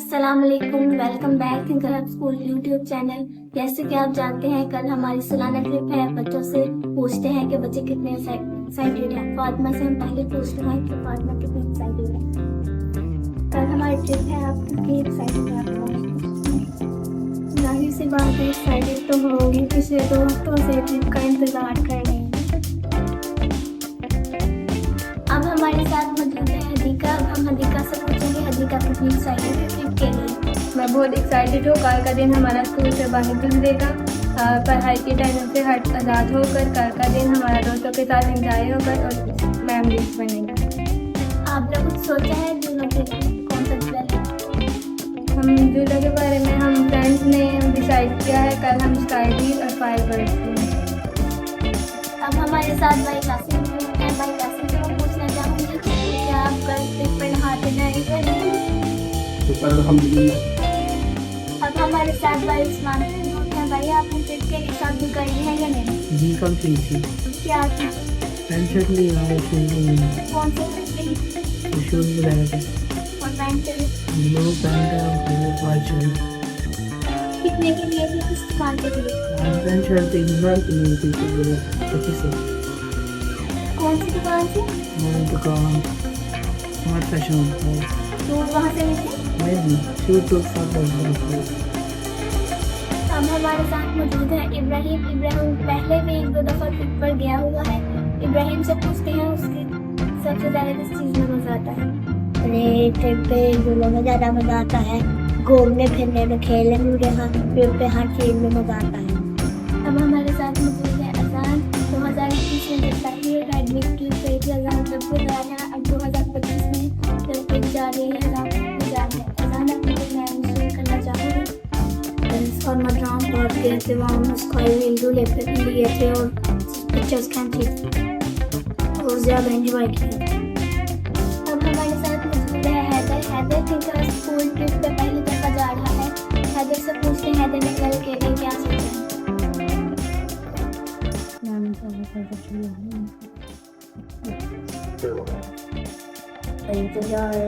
अस्सलाम वालेकुम, welcome back thinker hub school YouTube channel. जैसे कि आप जानते हैं कल हमारी सालाना ट्रिप है। बच्चों से पूछते हैं कि बच्चे कितने एक्साइटेड हैं। फातिमा से हम पहले पूछते हैं कि फातिमा कितनी एक्साइटेड है। कल हमारी ट्रिप है, आप कितनी एक्साइटेड हैं? जाहिर सी बात है, एक्साइटेड तो होगी। पिछले 2 हफ्तों से ट्रिप का इंतजार कर रहे हैं। अब हमारे साथ मौजूद है हदीका। अब हम हदीका से पूछेंगे हदीका कितनी एक्साइटेड है ट्रिप के लिए। मैं बहुत एक्साइटेड हूँ। कल का दिन हमारा स्कूल से बाहर गुजरेगा, पढ़ाई के टाइम से हट आज़ाद होकर। कल का दिन हमारा दोस्तों के साथ एंजॉय होकर और मेमोरीज बनेगी। आपने कुछ सोचा है दोनों के लिए कौन सा जुड़ा है? हम जूता के बारे में हम फ्रेंड्स ने डिसाइड किया है, कल हम स्काई व्हील और फायर बर्ड्स। अब हमारे साथ भाई कासिम है। भाई कासिम से मैं पूछना चाहूँगी कि क्या आप कल ट्रिप पर नहाते जाएंगे? अब हमारे साथ भाई उस्मान है। भाई आपने ट्रिप के लिए शॉपिंग करी है या नहीं? जी कल की थी। क्या थी? पैंट शर्ट लिया है, कौन से ट्रिप के लिए? शूज लगाए थे, और पैंट के लिए? ब्लू पैंट और वाइट शर्ट। कितने के लिए थी, किस दुकान के लिए? पैंट शर्ट 1000 की नहीं थी, तो 2500। कौन सी दुकान थी? हमारी दुकान स्मार्ट फैशन है। तो वहाँ से मिले। नहीं, शूज तो सब बस। अब हमारे साथ मौजूद है इब्राहिम। इब्राहिम पहले भी 1-2 दफ़ा ट्रिप पर गया हुआ है। इब्राहिम से पूछते हैं उसकी सबसे ज़्यादा किस चीज़ में मज़ा आता है? अरे ट्रिप पे झूलों में ज़्यादा मज़ा आता है, घूमने फिरने में, खेलने में, यहाँ ट्रिप पे हर चीज़ में मज़ा आता है। अब हमारे साथ मौजूद है अजान। 2021 में जब पहली एडमिट की गई थी अजान, तब से ज़्यादा। अब 2025 में जब ट्रिप जा रही है अजान अपने मैं शेयर करना चाहूँगी। और मद्राम पहुँच गए थे, वहाँ हम स्काई व्हील झूले पे लिए थे और पिक्चर्स खींची थी और ज़्यादा एंजॉय किया। अब हमारे साथ मौजूद है Haider. Haider thinker school trip पे पहली दफ़ा जा रहा है। हैदर से पूछते हैं हैदर ने कल के लिए क्या सोचा है? इंतजार